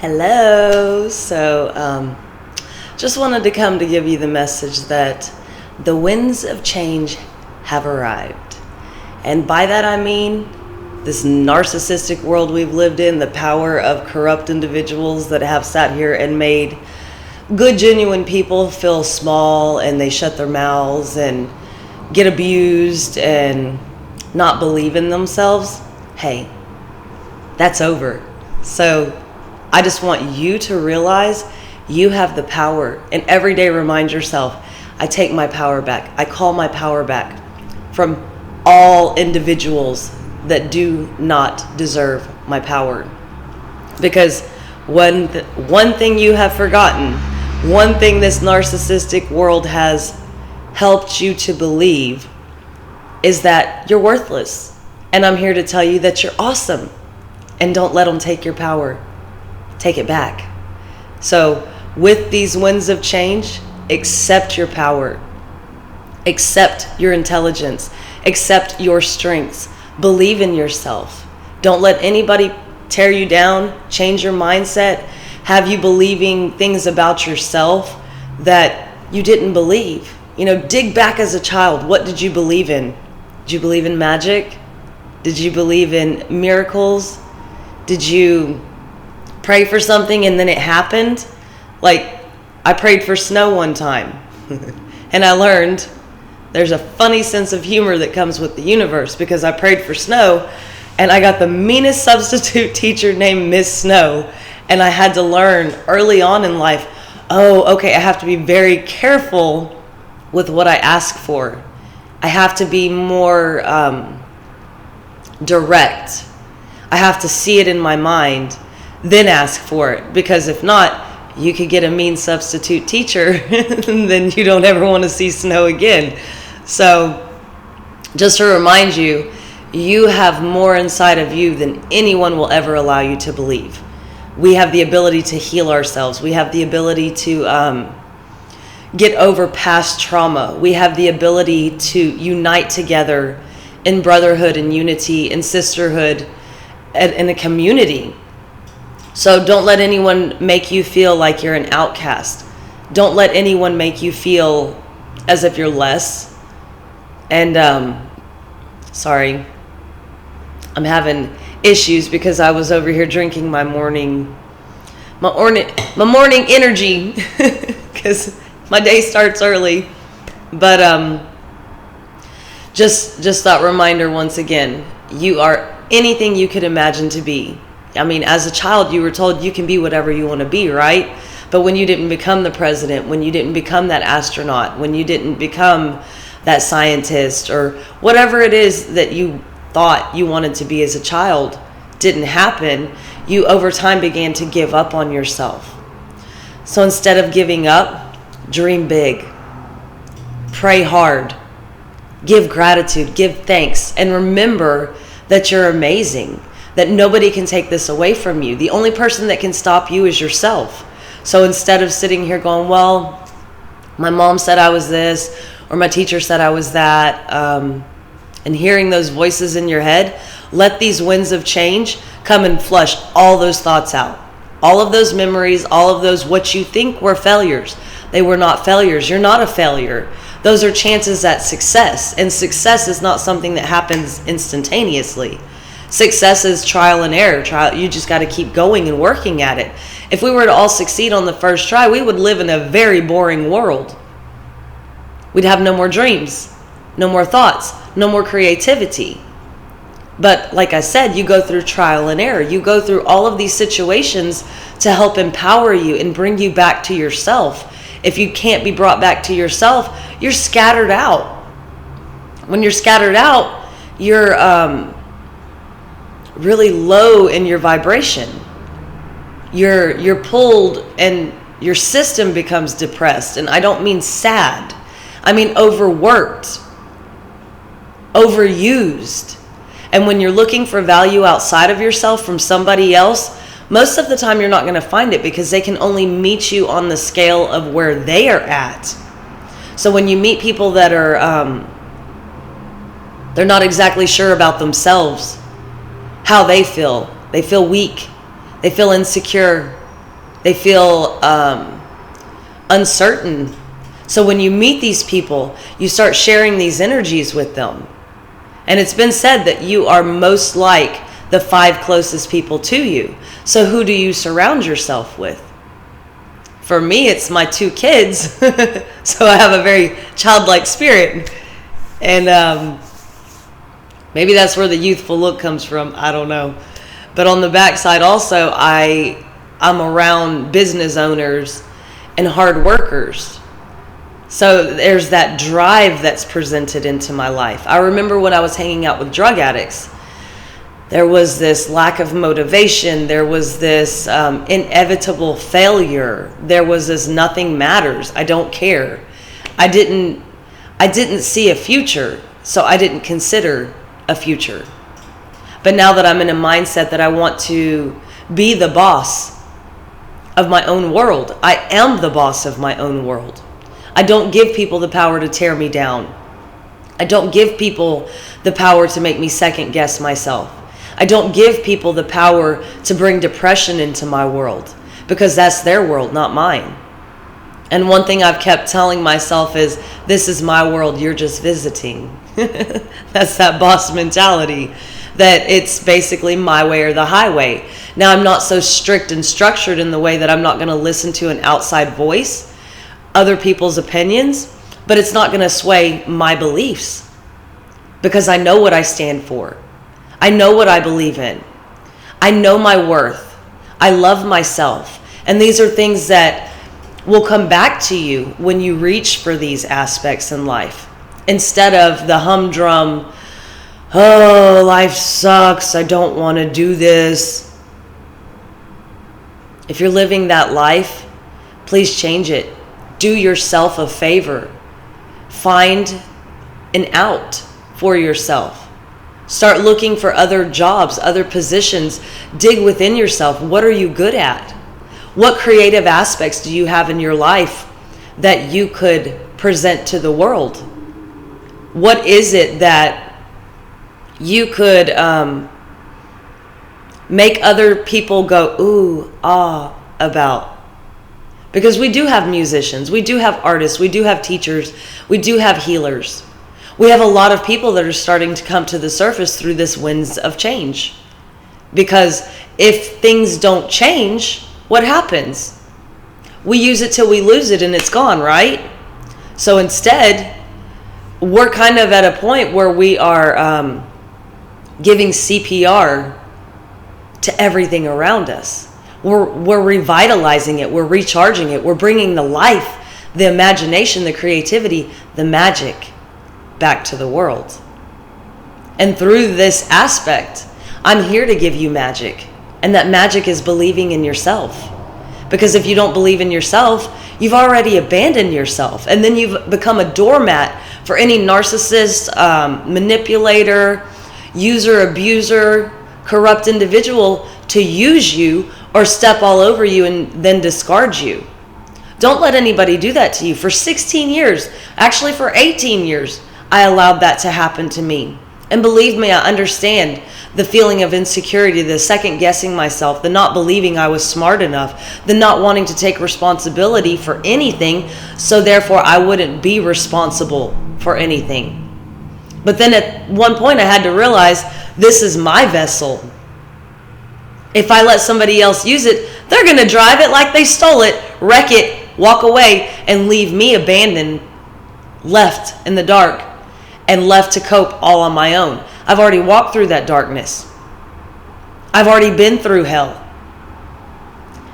Hello. Just wanted to come to give you the message that the winds of change have arrived. And by that I mean this narcissistic world we've lived in, the power of corrupt individuals that have sat here and made good, genuine people feel small, and they shut their mouths and get abused and not believe in themselves. Hey, that's over. So I just want you to realize you have the power, and every day remind yourself, I take my power back. I call my power back from all individuals that do not deserve my power. Because one thing you have forgotten, one thing this narcissistic world has helped you to believe is that you're worthless. And I'm here to tell you that you're awesome. And don't let them take your power. Take it back. So with these winds of change, accept your power. Accept your intelligence. Accept your strengths. Believe in yourself. Don't let anybody tear you down, change your mindset, have you believing things about yourself that you didn't believe. Dig back as a child. What did you believe in? Did you believe in magic? Did you believe in miracles? Did you pray for something and then it happened? Like, I prayed for snow one time and I learned there's a funny sense of humor that comes with the universe, because I prayed for snow and I got the meanest substitute teacher named Miss Snow, and I had to learn early on in life, oh, okay, I have to be very careful with what I ask for. I have to be more direct. I have to see it in my mind, then ask for it. Because if not, you could get a mean substitute teacher and then you don't ever want to see snow again. So just to remind you, you have more inside of you than anyone will ever allow you to believe. We have the ability to heal ourselves. We have the ability to get over past trauma. We have the ability to unite together in brotherhood and unity and sisterhood in a community. So don't let anyone make you feel like you're an outcast. Don't let anyone make you feel as if you're less. And sorry, I'm having issues because I was over here drinking my morning energy because my day starts early. But just that reminder once again, you are anything you could imagine to be. I mean, as a child, you were told you can be whatever you want to be, right? But when you didn't become the president, when you didn't become that astronaut, when you didn't become that scientist, or whatever it is that you thought you wanted to be as a child didn't happen, you over time began to give up on yourself. So instead of giving up, dream big. Pray hard. Give gratitude. Give thanks. And remember that you're amazing, that nobody can take this away from you. The only person that can stop you is yourself. So instead of sitting here going, well, my mom said I was this, or my teacher said I was that, and hearing those voices in your head, let these winds of change come and flush all those thoughts out. All of those memories, all of those what you think were failures. They were not failures. You're not a failure. Those are chances at success. And success is not something that happens instantaneously. Success is trial and error. You just got to keep going and working at it. If we were to all succeed on the first try, we would live in a very boring world. We'd have no more dreams, no more thoughts, no more creativity. But like I said, you go through trial and error. You go through all of these situations to help empower you and bring you back to yourself. If you can't be brought back to yourself, you're scattered out. When you're scattered out, you're really low in your vibration. You're pulled and your system becomes depressed. And I don't mean sad. I mean overworked, overused. And when you're looking for value outside of yourself from somebody else, most of the time you're not going to find it, because they can only meet you on the scale of where they are at. So when you meet people that are, they're not exactly sure about themselves, how they feel weak, they feel insecure, They feel uncertain. So when you meet these people, you start sharing these energies with them. And it's been said that you are most like the 5 closest people to you. So who do you surround yourself with? For me, it's my 2 kids. So I have a very childlike spirit. And maybe that's where the youthful look comes from. I don't know. But on the backside also, I'm around business owners and hard workers. So there's that drive that's presented into my life. I remember when I was hanging out with drug addicts, there was this lack of motivation. There was this inevitable failure. There was this nothing matters. I don't care. I didn't see a future, so I didn't consider a future. But now that I'm in a mindset that I want to be the boss of my own world, I am the boss of my own world. I don't give people the power to tear me down. I don't give people the power to make me second guess myself. I don't give people the power to bring depression into my world, because that's their world, not mine. And one thing I've kept telling myself is, this is my world, you're just visiting. That's that boss mentality, that it's basically my way or the highway. Now, I'm not so strict and structured in the way that I'm not going to listen to an outside voice, other people's opinions, but it's not going to sway my beliefs, because I know what I stand for. I know what I believe in. I know my worth. I love myself. And these are things that will come back to you when you reach for these aspects in life, instead of the humdrum, oh, life sucks, I don't want to do this. If you're living that life, please change it. Do yourself a favor. Find an out for yourself. Start looking for other jobs, other positions. Dig within yourself. What are you good at? What creative aspects do you have in your life that you could present to the world? What is it that you could make other people go, ooh, ah, about? Because we do have musicians, we do have artists, we do have teachers, we do have healers. We have a lot of people that are starting to come to the surface through this winds of change. Because if things don't change, what happens? We use it till we lose it and it's gone, right? So instead, we're kind of at a point where we are giving CPR to everything around us. We're revitalizing it. We're recharging it. We're bringing the life, the imagination, the creativity, the magic back to the world. And through this aspect, I'm here to give you magic. And that magic is believing in yourself. Because if you don't believe in yourself, you've already abandoned yourself. And then you've become a doormat for any narcissist, manipulator, user, abuser, corrupt individual to use you or step all over you and then discard you. Don't let anybody do that to you. For 16 years, actually for 18 years, I allowed that to happen to me. And believe me, I understand the feeling of insecurity, the second guessing myself, the not believing I was smart enough, the not wanting to take responsibility for anything, so therefore I wouldn't be responsible for anything. But then at one point I had to realize, this is my vessel. If I let somebody else use it, they're going to drive it like they stole it, wreck it, walk away, and leave me abandoned, left in the dark, and left to cope all on my own. I've already walked through that darkness. I've already been through hell.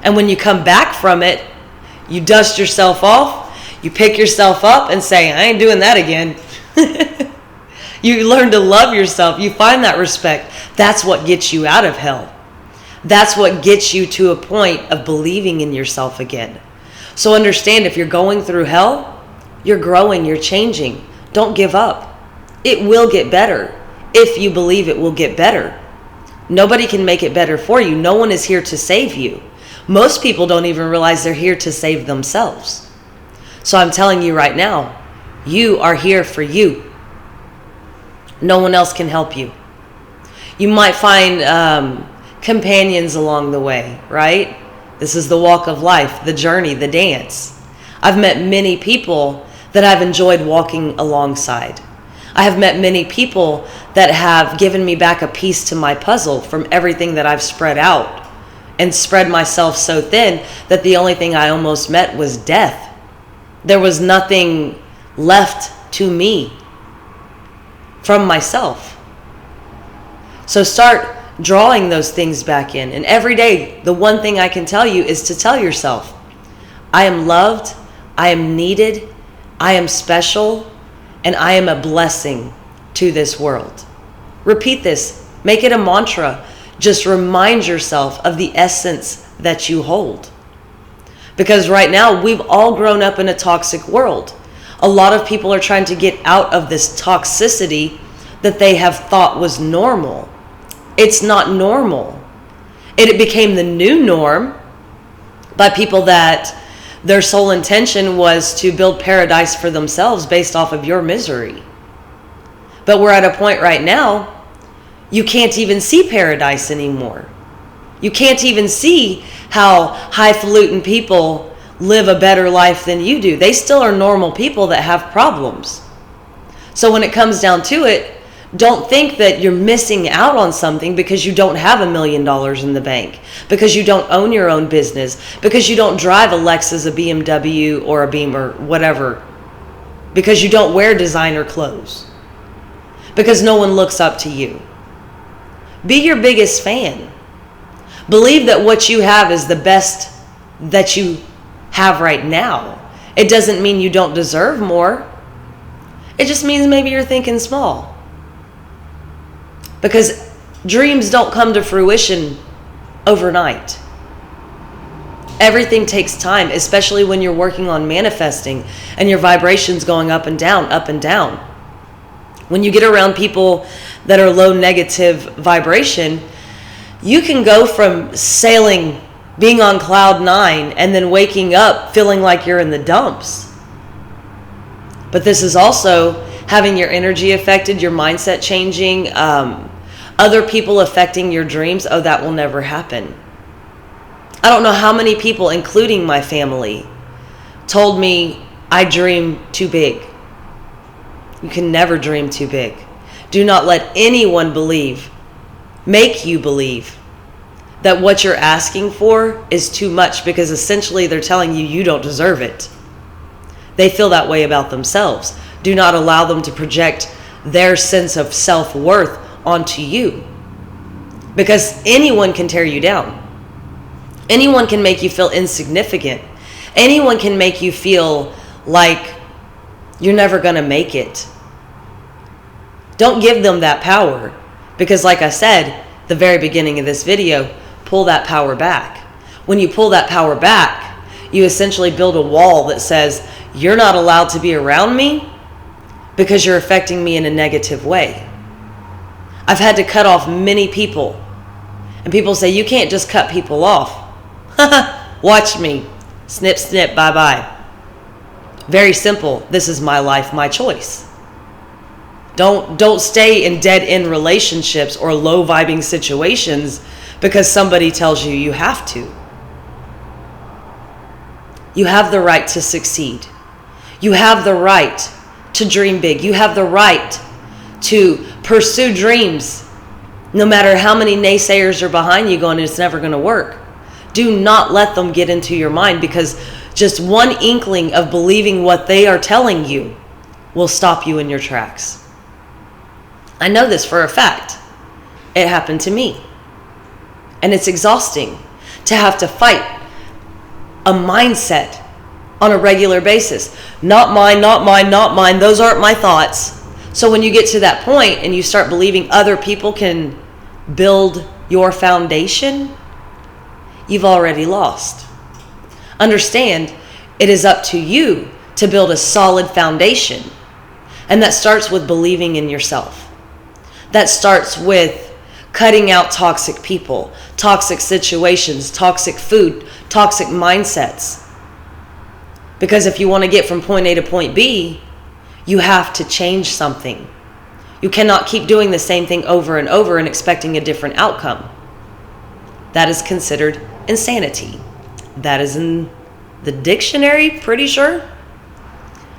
And when you come back from it, you dust yourself off, you pick yourself up and say, I ain't doing that again. You learn to love yourself. You find that respect. That's what gets you out of hell. That's what gets you to a point of believing in yourself again. So understand, if you're going through hell, you're growing, you're changing. Don't give up. It will get better if you believe it will get better. Nobody can make it better for you. No one is here to save you. Most people don't even realize they're here to save themselves. So I'm telling you right now, you are here for you. No one else can help you. You might find companions along the way, right? This is the walk of life, the journey, the dance. I've met many people that I've enjoyed walking alongside. I have met many people that have given me back a piece to my puzzle from everything that I've spread out and spread myself so thin that the only thing I almost met was death. There was nothing left to me from myself. So start drawing those things back in. And every day, the one thing I can tell you is to tell yourself, I am loved, I am needed, I am special, and I am a blessing to this world. Repeat this. Make it a mantra. Just remind yourself of the essence that you hold. Because right now, we've all grown up in a toxic world. A lot of people are trying to get out of this toxicity that they have thought was normal. It's not normal. It became the new norm by people that their sole intention was to build paradise for themselves based off of your misery. But we're at a point right now, you can't even see paradise anymore. You can't even see how highfalutin people live a better life than you do. They still are normal people that have problems. So when it comes down to it, don't think that you're missing out on something because you don't have $1 million in the bank, because you don't own your own business, because you don't drive a Lexus, a BMW, or a Beamer, whatever, because you don't wear designer clothes, because no one looks up to you. Be your biggest fan. Believe that what you have is the best that you have right now. It doesn't mean you don't deserve more. It just means maybe you're thinking small. Because dreams don't come to fruition overnight. Everything takes time, especially when you're working on manifesting and your vibrations going up and down, up and down. When you get around people that are low negative vibration, you can go from sailing, being on cloud 9, and then waking up feeling like you're in the dumps. But this is also having your energy affected, your mindset changing, other people affecting your dreams. Oh, that will never happen. I don't know how many people, including my family, told me I dream too big. You can never dream too big. Do not let anyone make you believe that what you're asking for is too much, because essentially they're telling you you don't deserve it. They feel that way about themselves. Do not allow them to project their sense of self-worth onto you, because anyone can tear you down. Anyone can make you feel insignificant. Anyone can make you feel like you're never going to make it. Don't give them that power, because like I said, the very beginning of this video, pull that power back. When you pull that power back, you essentially build a wall that says, you're not allowed to be around me because you're affecting me in a negative way. I've had to cut off many people. And people say, you can't just cut people off. Watch me. Snip, snip, bye-bye. Very simple. This is my life, my choice. Don't stay in dead-end relationships or low-vibing situations because somebody tells you you have to. You have the right to succeed. You have the right to dream big. You have the right to pursue dreams, no matter how many naysayers are behind you going, it's never going to work. Do not let them get into your mind, because just one inkling of believing what they are telling you will stop you in your tracks. I know this for a fact. It happened to me. And it's exhausting to have to fight a mindset on a regular basis. Not mine, not mine, not mine. Those aren't my thoughts. So when you get to that point and you start believing other people can build your foundation, you've already lost. Understand, it is up to you to build a solid foundation. And that starts with believing in yourself. That starts with cutting out toxic people, toxic situations, toxic food, toxic mindsets. Because if you want to get from point A to point B, you have to change something. You cannot keep doing the same thing over and over and expecting a different outcome. That is considered insanity. That is in the dictionary, pretty sure.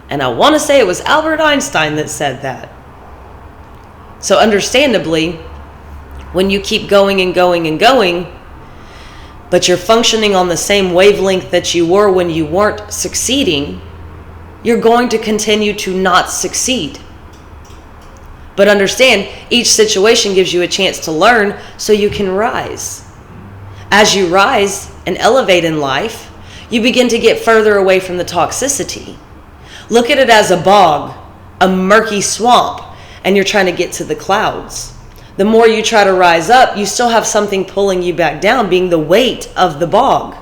And I want to say it was Albert Einstein that said that. So understandably, when you keep going and going and going, but you're functioning on the same wavelength that you were when you weren't succeeding, you're going to continue to not succeed. But understand, each situation gives you a chance to learn so you can rise. As you rise and elevate in life, you begin to get further away from the toxicity. Look at it as a bog, a murky swamp, and you're trying to get to the clouds. The more you try to rise up, you still have something pulling you back down, being the weight of the bog.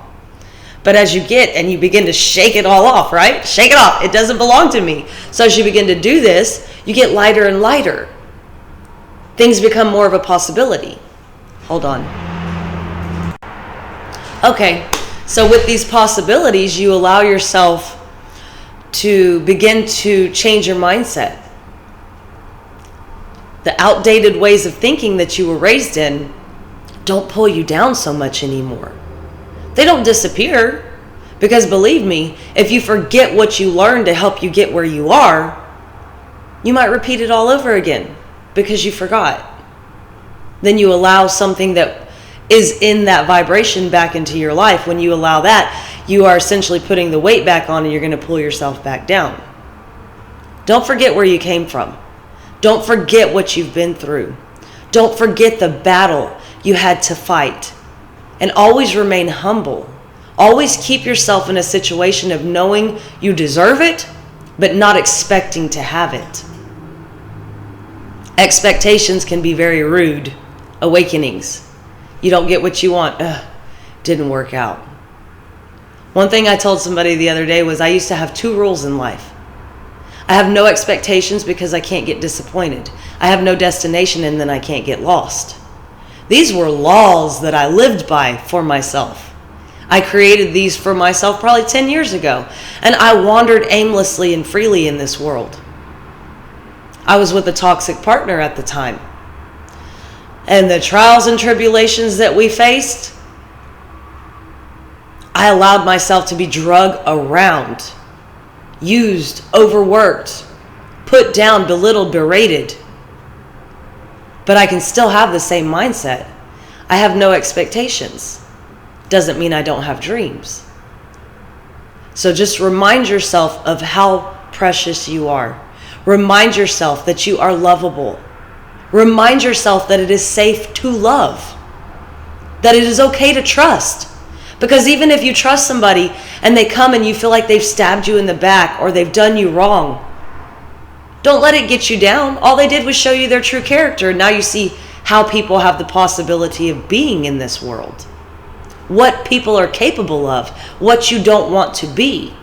But as you get and you begin to shake it all off, right? Shake it off. It doesn't belong to me. So as you begin to do this, you get lighter and lighter. Things become more of a possibility. Hold on. Okay, so with these possibilities, you allow yourself to begin to change your mindset. The outdated ways of thinking that you were raised in don't pull you down so much anymore. They don't disappear, because believe me, if you forget what you learned to help you get where you are, you might repeat it all over again because you forgot. Then you allow something that is in that vibration back into your life. When you allow that, you are essentially putting the weight back on and you're going to pull yourself back down. Don't forget where you came from. Don't forget what you've been through. Don't forget the battle you had to fight. And always remain humble. Always keep yourself in a situation of knowing you deserve it, but not expecting to have it. Expectations can be very rude awakenings. You don't get what you want. Didn't work out. One thing I told somebody the other day was I used to have 2 rules in life. I have no expectations because I can't get disappointed. I have no destination and then I can't get lost. These were laws that I lived by for myself. I created these for myself probably 10 years ago, and I wandered aimlessly and freely in this world. I was with a toxic partner at the time. And the trials and tribulations that we faced, I allowed myself to be drug around, used, overworked, put down, belittled, berated. But I can still have the same mindset. I have no expectations. Doesn't mean I don't have dreams. So just remind yourself of how precious you are. Remind yourself that you are lovable. Remind yourself that it is safe to love. That it is okay to trust. Because even if you trust somebody and they come and you feel like they've stabbed you in the back or they've done you wrong, don't let it get you down. All they did was show you their true character. And now you see how people have the possibility of being in this world. What people are capable of. What you don't want to be.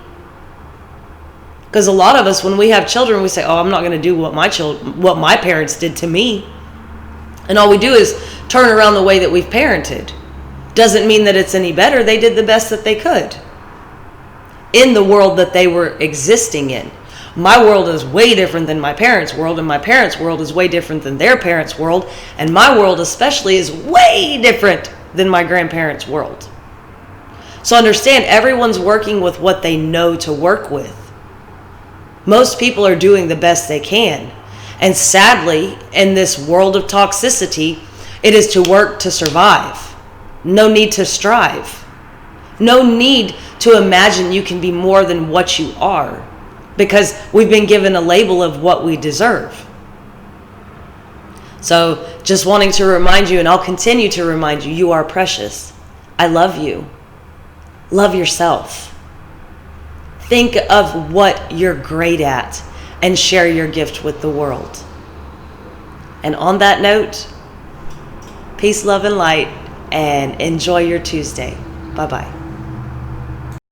Because a lot of us, when we have children, we say, oh, I'm not going to do what my parents did to me. And all we do is turn around the way that we've parented. Doesn't mean that it's any better. They did the best that they could in the world that they were existing in. My world is way different than my parents' world, and my parents' world is way different than their parents' world, and my world especially is way different than my grandparents' world. So understand, everyone's working with what they know to work with. Most people are doing the best they can. And sadly, in this world of toxicity, it is to work to survive. No need to strive. No need to imagine you can be more than what you are, because we've been given a label of what we deserve. So just wanting to remind you, and I'll continue to remind you, you are precious. I love you. Love yourself. Think of what you're great at and share your gift with the world. And on that note, peace, love, and light, and enjoy your Tuesday. Bye-bye.